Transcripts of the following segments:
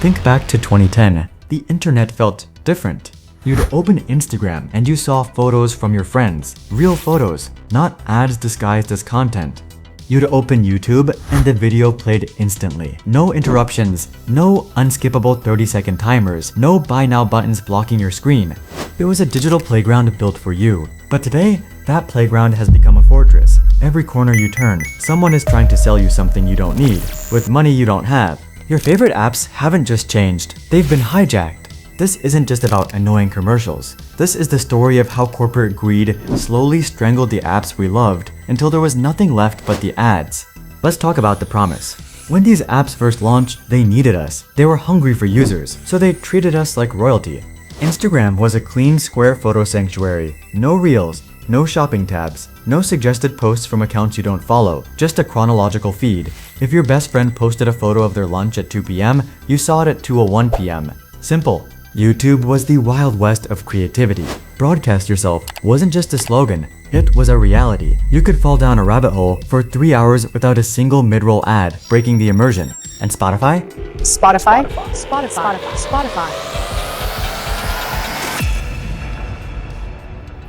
Think back to 2010. The internet felt different. You'd open Instagram and you saw photos from your friends. Real photos, not ads disguised as content. You'd open YouTube and the video played instantly. No interruptions, no unskippable 30-second timers, no buy now buttons blocking your screen. It was a digital playground built for you. But today, that playground has become a fortress. Every corner you turn, someone is trying to sell you something you don't need, with money you don't have. Your favorite apps haven't just changed, they've been hijacked. This isn't just about annoying commercials. This is the story of how corporate greed slowly strangled the apps we loved until there was nothing left but the ads. Let's talk about the promise. When these apps first launched, they needed us. They were hungry for users, so they treated us like royalty. Instagram was a clean, square photo sanctuary. No reels, no shopping tabs, no suggested posts from accounts you don't follow, just a chronological feed. If your best friend posted a photo of their lunch at 2 p.m., you saw it at 2:01 p.m. Simple. YouTube was the Wild West of creativity. Broadcast yourself wasn't just a slogan, it was a reality. You could fall down a rabbit hole for 3 hours without a single mid-roll ad, breaking the immersion. And Spotify? Spotify.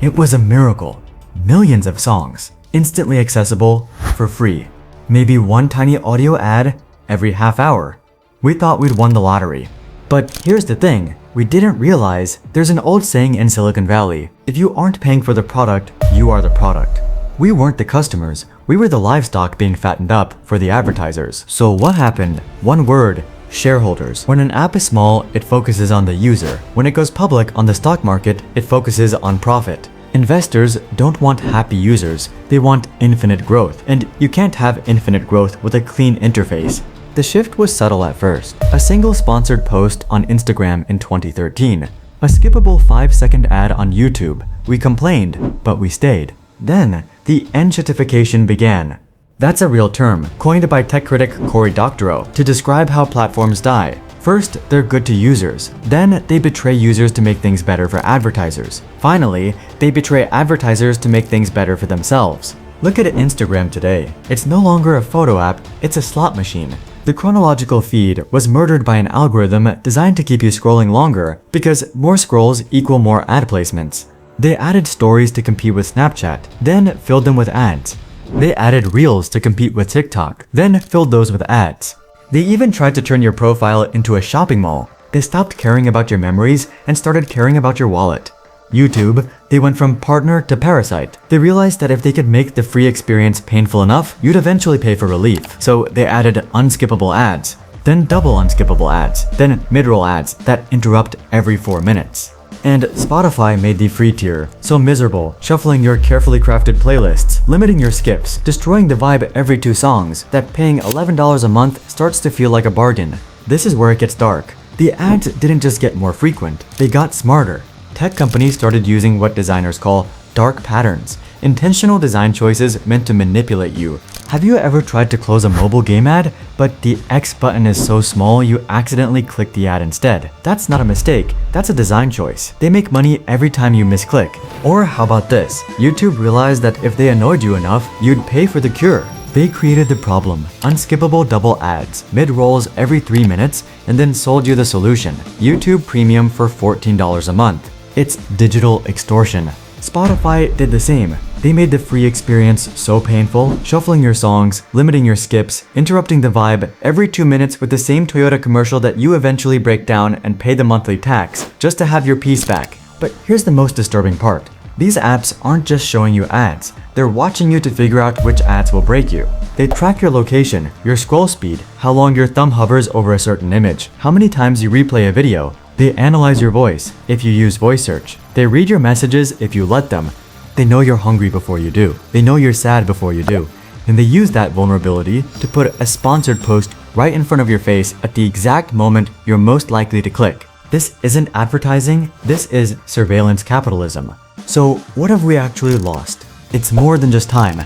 It was a miracle. Millions of songs, instantly accessible, for free. Maybe one tiny audio ad every half hour. We thought we'd won the lottery. But here's the thing, we didn't realize there's an old saying in Silicon Valley, if you aren't paying for the product, you are the product. We weren't the customers, we were the livestock being fattened up for the advertisers. So what happened? One word, shareholders. When an app is small, it focuses on the user. When it goes public on the stock market, it focuses on profit. Investors don't want happy users, they want infinite growth. And you can't have infinite growth with a clean interface. The shift was subtle at first. A single sponsored post on Instagram in 2013. A skippable 5-second ad on YouTube. We complained, but we stayed. Then, the enshittification began. That's a real term, coined by tech critic Cory Doctorow to describe how platforms die. First, they're good to users. Then, they betray users to make things better for advertisers. Finally, they betray advertisers to make things better for themselves. Look at Instagram today. It's no longer a photo app, it's a slot machine. The chronological feed was murdered by an algorithm designed to keep you scrolling longer because more scrolls equal more ad placements. They added stories to compete with Snapchat, then filled them with ads. They added Reels to compete with TikTok, then filled those with ads. They even tried to turn your profile into a shopping mall. They stopped caring about your memories and started caring about your wallet. YouTube, they went from partner to parasite. They realized that if they could make the free experience painful enough, you'd eventually pay for relief. So they added unskippable ads, then double unskippable ads, then mid-roll ads that interrupt every 4 minutes. And Spotify made the free tier so miserable, shuffling your carefully crafted playlists, limiting your skips, destroying the vibe every 2 songs, that paying $11 a month starts to feel like a bargain. This is where it gets dark. The ads didn't just get more frequent, they got smarter. Tech companies started using what designers call dark patterns, intentional design choices meant to manipulate you. Have you ever tried to close a mobile game ad, but the X button is so small you accidentally click the ad instead? That's not a mistake, that's a design choice. They make money every time you misclick. Or how about this? YouTube realized that if they annoyed you enough, you'd pay for the cure. They created the problem, unskippable double ads, mid-rolls every 3 minutes, and then sold you the solution, YouTube Premium for $14 a month. It's digital extortion. Spotify did the same. They made the free experience so painful, shuffling your songs, limiting your skips, interrupting the vibe every 2 minutes with the same Toyota commercial that you eventually break down and pay the monthly tax just to have your peace back. But here's the most disturbing part. These apps aren't just showing you ads, they're watching you to figure out which ads will break you. They track your location, your scroll speed, how long your thumb hovers over a certain image, how many times you replay a video. They analyze your voice, if you use voice search. They read your messages if you let them. They know you're hungry before you do. They know you're sad before you do. And they use that vulnerability to put a sponsored post right in front of your face at the exact moment you're most likely to click. This isn't advertising, this is surveillance capitalism. So what have we actually lost? It's more than just time.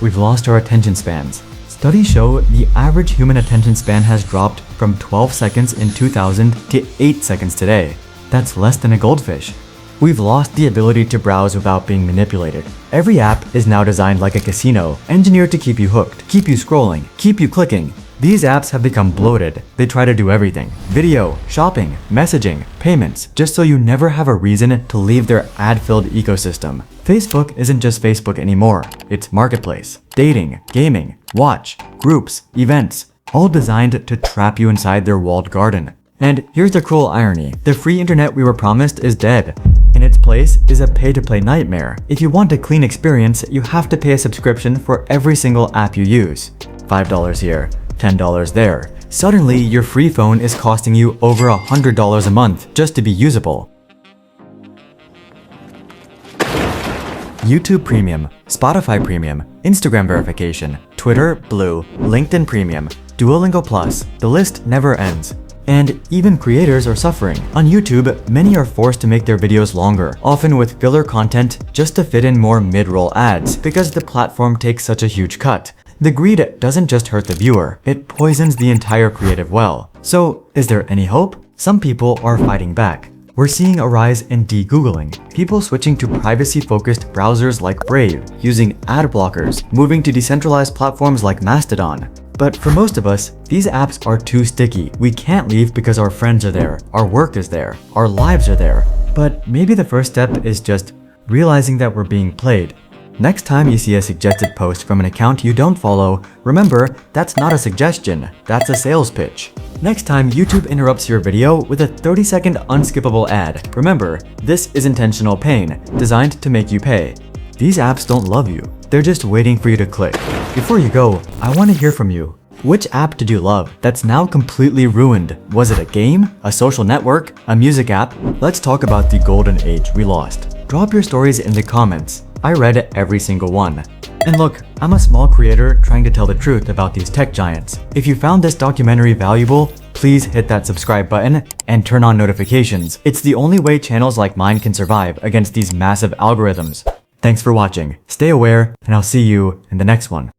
We've lost our attention spans. Studies show the average human attention span has dropped from 12 seconds in 2000 to 8 seconds today. That's less than a goldfish. We've lost the ability to browse without being manipulated. Every app is now designed like a casino, engineered to keep you hooked, keep you scrolling, keep you clicking. These apps have become bloated. They try to do everything: video, shopping, messaging, payments, just so you never have a reason to leave their ad-filled ecosystem. Facebook isn't just Facebook anymore. It's marketplace, dating, gaming, watch, groups, events, all designed to trap you inside their walled garden. And here's the cruel irony: the free internet we were promised is dead. In its place is a pay-to-play nightmare. If you want a clean experience, you have to pay a subscription for every single app you use. $5 here, $10 there. Suddenly, your free phone is costing you over $100 a month just to be usable. YouTube Premium, Spotify Premium, Instagram verification, Twitter Blue, LinkedIn Premium, Duolingo Plus. The list never ends. And even creators are suffering. On YouTube, many are forced to make their videos longer, often with filler content just to fit in more mid-roll ads, because the platform takes such a huge cut. The greed doesn't just hurt the viewer, it poisons the entire creative well. So, is there any hope? Some people are fighting back. We're seeing a rise in de-googling, people switching to privacy-focused browsers like Brave, using ad blockers, moving to decentralized platforms like Mastodon. But for most of us, these apps are too sticky. We can't leave because our friends are there, our work is there, our lives are there. But maybe the first step is just realizing that we're being played. Next time you see a suggested post from an account you don't follow, remember, that's not a suggestion, that's a sales pitch. Next time YouTube interrupts your video with a 30-second unskippable ad, remember, this is intentional pain, designed to make you pay. These apps don't love you, they're just waiting for you to click. Before you go, I want to hear from you. Which app did you love that's now completely ruined? Was it a game, a social network, a music app? Let's talk about the golden age we lost. Drop your stories in the comments. I read every single one. And look, I'm a small creator trying to tell the truth about these tech giants. If you found this documentary valuable, please hit that subscribe button and turn on notifications. It's the only way channels like mine can survive against these massive algorithms. Thanks for watching, stay aware, and I'll see you in the next one.